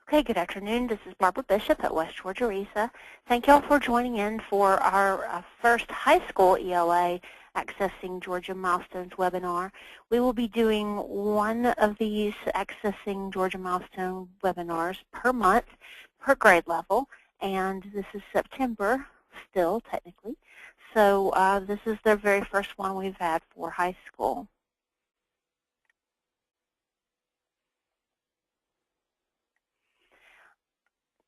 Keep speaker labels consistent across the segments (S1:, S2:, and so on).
S1: Okay, good afternoon. This is Barbara Bishop at West Georgia RESA. Thank you all for joining in for our first high school ELA Accessing Georgia Milestones webinar. We will be doing one of these Accessing Georgia Milestone webinars per month, per grade level, and this is September still, technically. So this is the very first one we've had for high school.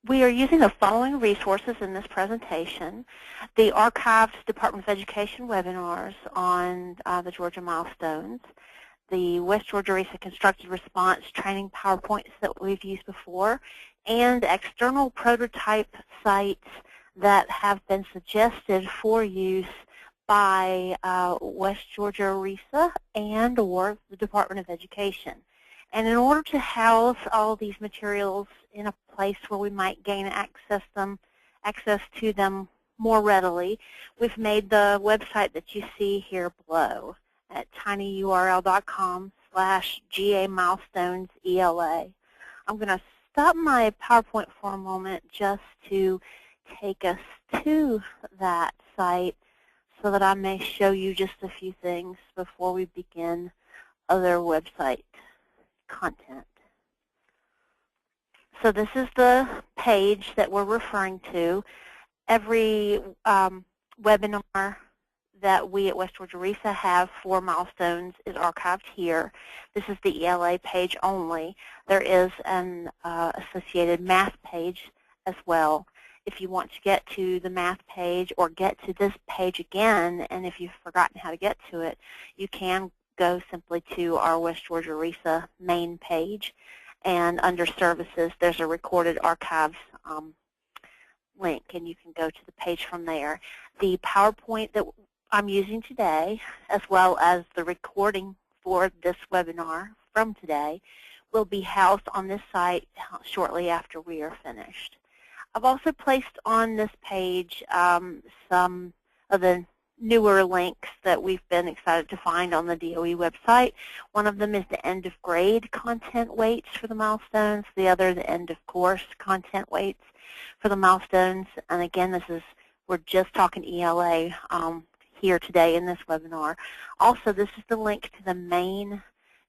S1: We are using the following resources in this presentation: the archived Department of Education webinars on the Georgia Milestones, the West Georgia RESA Constructed Response training PowerPoints that we've used before, and external prototype sites that have been suggested for use by West Georgia RESA and or the Department of Education. And in order to house all these materials in a place where we might gain access to them more readily, we've made the website that you see here below at tinyurl.com/GA-milestones-ELA. I'm going to stop my PowerPoint for a moment just to take us to that site so that I may show you just a few things before we begin other website content. So this is the page that we're referring to. Every webinar that we at West Georgia RESA have for milestones is archived here. This is the ELA page only. There is an associated math page as well. If you want to get to the math page or get to this page again, and if you've forgotten how to get to it, you can go simply to our West Georgia RESA main page, and under Services there's a Recorded Archives link, and you can go to the page from there. The PowerPoint that I'm using today, as well as the recording for this webinar from today, will be housed on this site shortly after we are finished. I've also placed on this page some of the newer links that we've been excited to find on the DOE website. One of them is the end of grade content weights for the milestones. The other, the end of course content weights for the milestones. And again, we're just talking ELA here today in this webinar. Also, this is the link to the main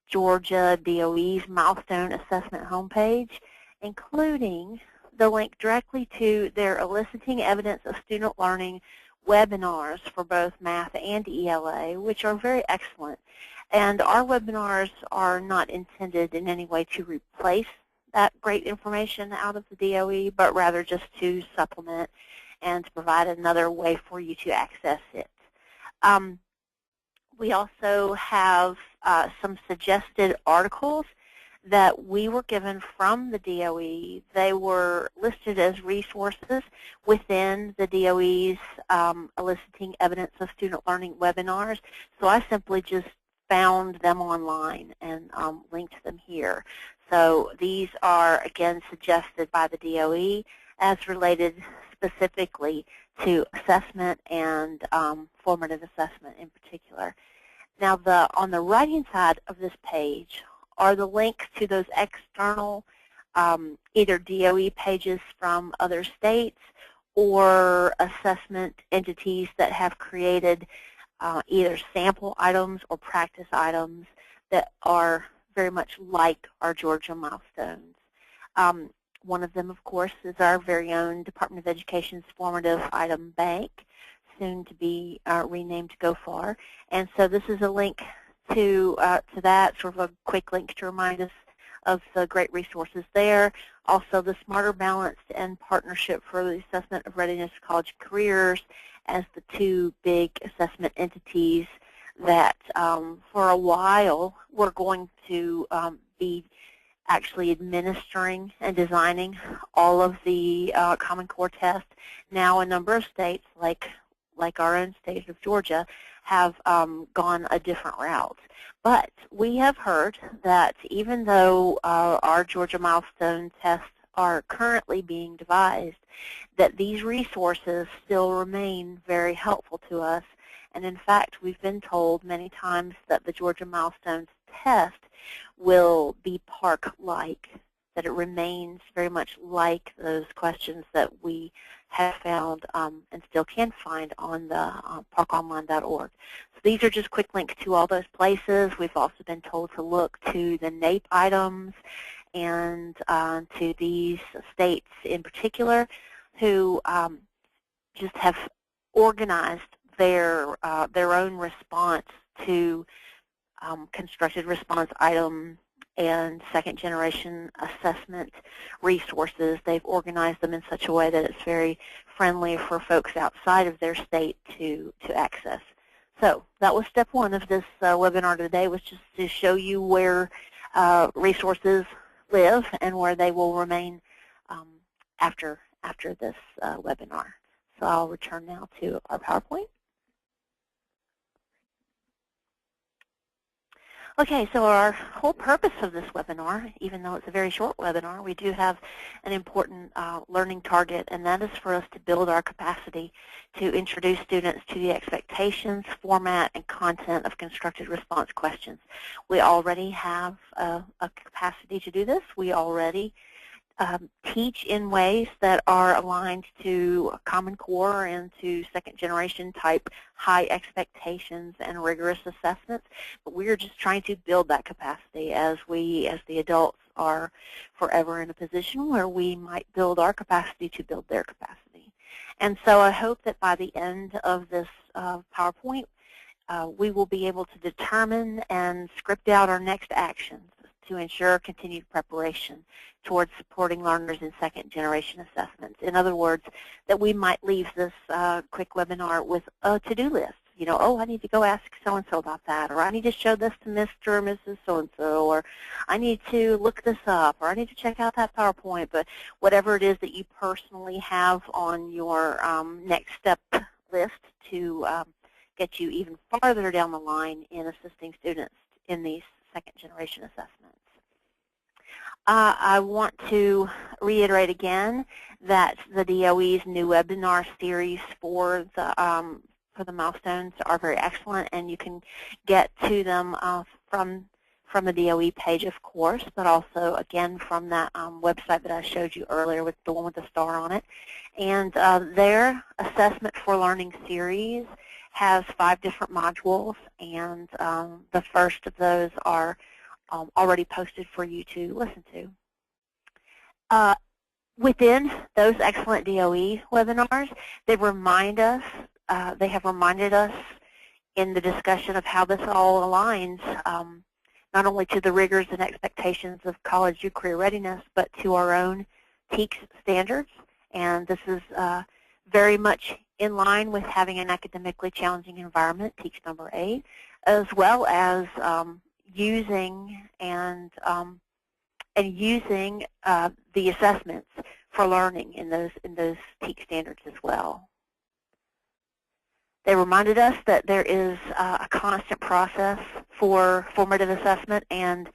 S1: Georgia DOE's milestone assessment homepage, including the link directly to their Eliciting Evidence of Student Learning webinars for both math and ELA, which are very excellent. And our webinars are not intended in any way to replace that great information out of the DOE, but rather just to supplement and to provide another way for you to access it. We also have some suggested articles that we were given from the DOE. They were listed as resources within the DOE's Eliciting Evidence of Student Learning webinars. So I simply just found them online and linked them here. So these are, again, suggested by the DOE as related specifically to assessment and formative assessment in particular. Now, on the right-hand side of this page are the links to those external either DOE pages from other states or assessment entities that have created either sample items or practice items that are very much like our Georgia milestones. One of them, of course, is our very own Department of Education's formative item bank, soon to be renamed GoFar. And so this is a link to that, sort of a quick link to remind us of the great resources there. Also, the Smarter Balanced and Partnership for the Assessment of Readiness College Careers as the two big assessment entities that for a while we're going to be actually administering and designing all of the Common Core tests. Now a number of states, like our own state of Georgia, have gone a different route. But we have heard that even though our Georgia milestone tests are currently being devised, that these resources still remain very helpful to us. And in fact, we've been told many times that the Georgia Milestones test will be PARCC-like, that it remains very much like those questions that we have found and still can find on the parkonline.org. So these are just quick links to all those places. We've also been told to look to the NAEP items and to these states in particular who just have organized their own response to constructed response item and second-generation assessment resources. They've organized them in such a way that it's very friendly for folks outside of their state to access. So that was step one of this webinar today, was just to show you where resources live and where they will remain after this webinar. So I'll return now to our PowerPoint. Okay, so our whole purpose of this webinar, even though it's a very short webinar, we do have an important learning target, and that is for us to build our capacity to introduce students to the expectations, format, and content of constructed response questions. We already have a capacity to do this. We already teach in ways that are aligned to Common Core and to second-generation type high expectations and rigorous assessments, but we're just trying to build that capacity as the adults are forever in a position where we might build our capacity to build their capacity. And so I hope that by the end of this PowerPoint, we will be able to determine and script out our next actions to ensure continued preparation towards supporting learners in second-generation assessments. In other words, that we might leave this quick webinar with a to-do list. You know, oh, I need to go ask so-and-so about that, or I need to show this to Mr. or Mrs. So-and-so, or I need to look this up, or I need to check out that PowerPoint. But whatever it is that you personally have on your next step list to get you even farther down the line in assisting students in these second-generation assessments. I want to reiterate again that the DOE's new webinar series for the milestones are very excellent, and you can get to them from the DOE page, of course, but also, again, from that website that I showed you earlier with the one with the star on it. And their Assessment for Learning series has 5 different modules, and the first of those are already posted for you to listen to. Within those excellent DOE webinars, they have reminded us in the discussion of how this all aligns not only to the rigors and expectations of college and career readiness, but to our own TEKS standards. And this is very much in line with having an academically challenging environment, TEKS number 8, as well as using the assessments for learning in those TEKS standards as well. They reminded us that there is a constant process for formative assessment and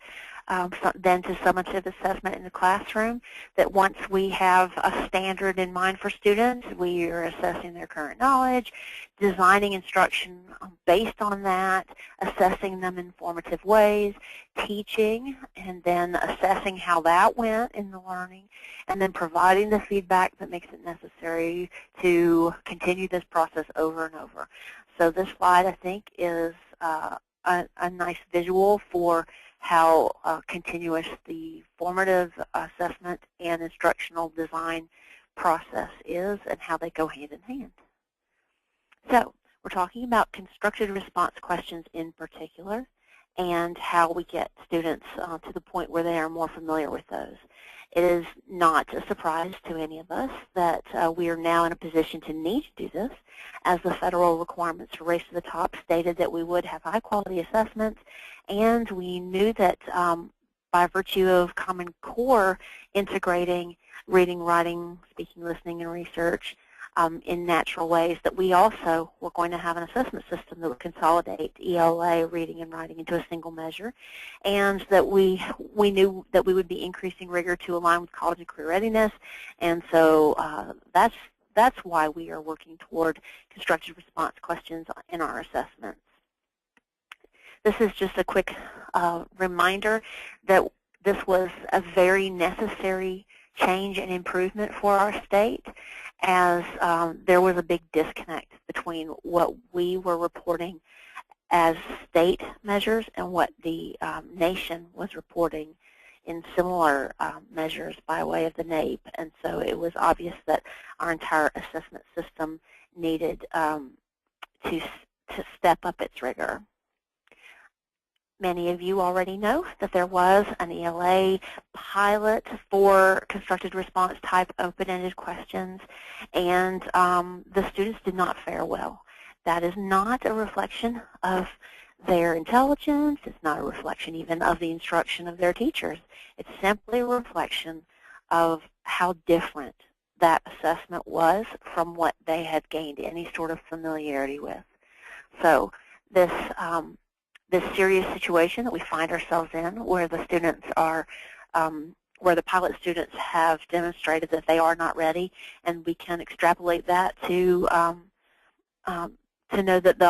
S1: then to summative assessment in the classroom, that once we have a standard in mind for students, we are assessing their current knowledge, designing instruction based on that, assessing them in formative ways, teaching, and then assessing how that went in the learning, and then providing the feedback that makes it necessary to continue this process over and over. So this slide, I think, is a nice visual for how continuous the formative assessment and instructional design process is and how they go hand in hand. So we're talking about constructed response questions in particular and how we get students to the point where they are more familiar with those. It is not a surprise to any of us that we are now in a position to need to do this, as the federal requirements for Race to the Top stated that we would have high-quality assessments, and we knew that by virtue of Common Core integrating reading, writing, speaking, listening, and research in natural ways, that we also were going to have an assessment system that would consolidate ELA, reading and writing, into a single measure, and that we knew that we would be increasing rigor to align with college and career readiness, and so that's why we are working toward constructed response questions in our assessments. This is just a quick reminder that this was a very necessary change and improvement for our state, as there was a big disconnect between what we were reporting as state measures and what the nation was reporting in similar measures by way of the NAEP. And so it was obvious that our entire assessment system needed to step up its rigor. Many of you already know that there was an ELA pilot for constructed response type open-ended questions, and the students did not fare well. That is not a reflection of their intelligence. It's not a reflection even of the instruction of their teachers. It's simply a reflection of how different that assessment was from what they had gained any sort of familiarity with. So this serious situation that we find ourselves in, where the students are, where the pilot students have demonstrated that they are not ready, and we can extrapolate that to know that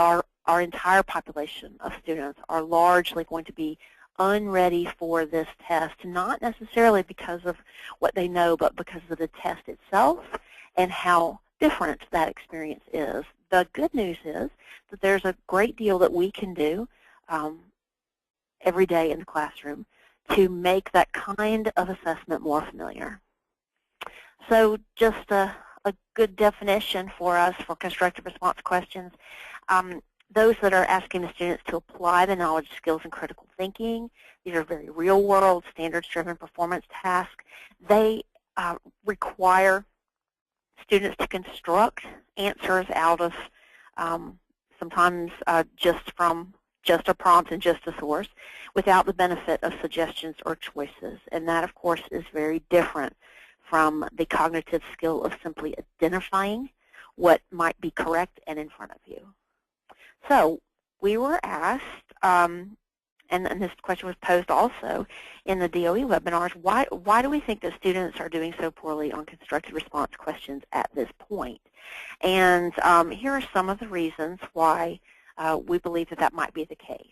S1: our entire population of students are largely going to be unready for this test, not necessarily because of what they know, but because of the test itself and how different that experience is. The good news is that there's a great deal that we can do every day in the classroom to make that kind of assessment more familiar. So just a good definition for us for constructive response questions. Those that are asking the students to apply the knowledge, skills, and critical thinking. These are very real-world, standards-driven performance tasks. They require students to construct answers out of sometimes just a prompt and just a source without the benefit of suggestions or choices. And that, of course, is very different from the cognitive skill of simply identifying what might be correct and in front of you. So we were asked, and this question was posed also in the DOE webinars, why do we think that students are doing so poorly on constructed response questions at this point? And here are some of the reasons why we believe that that might be the case.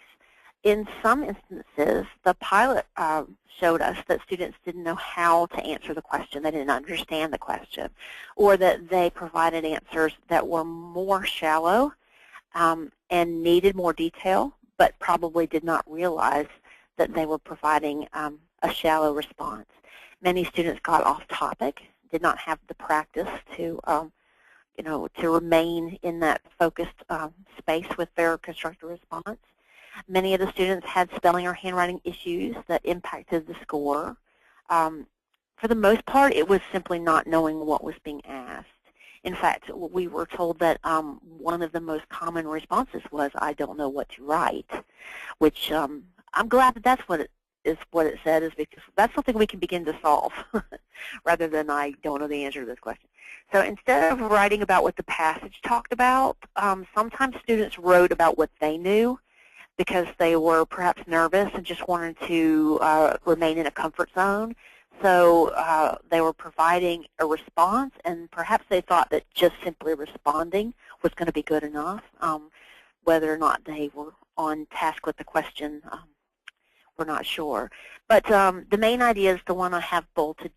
S1: In some instances, the pilot showed us that students didn't know how to answer the question. They didn't understand the question, or that they provided answers that were more shallow and needed more detail, but probably did not realize that they were providing a shallow response. Many students got off topic, did not have the practice to to remain in that focused space with their constructive response. Many of the students had spelling or handwriting issues that impacted the score. For the most part, it was simply not knowing what was being asked. In fact, we were told that one of the most common responses was, "I don't know what to write," which I'm glad that that's what it said, is because that's something we can begin to solve rather than "I don't know the answer to this question." So instead of writing about what the passage talked about, sometimes students wrote about what they knew because they were perhaps nervous and just wanted to remain in a comfort zone. So they were providing a response, and perhaps they thought that just simply responding was going to be good enough. Whether or not they were on task with the question, we're not sure. But the main idea is the one I have bolted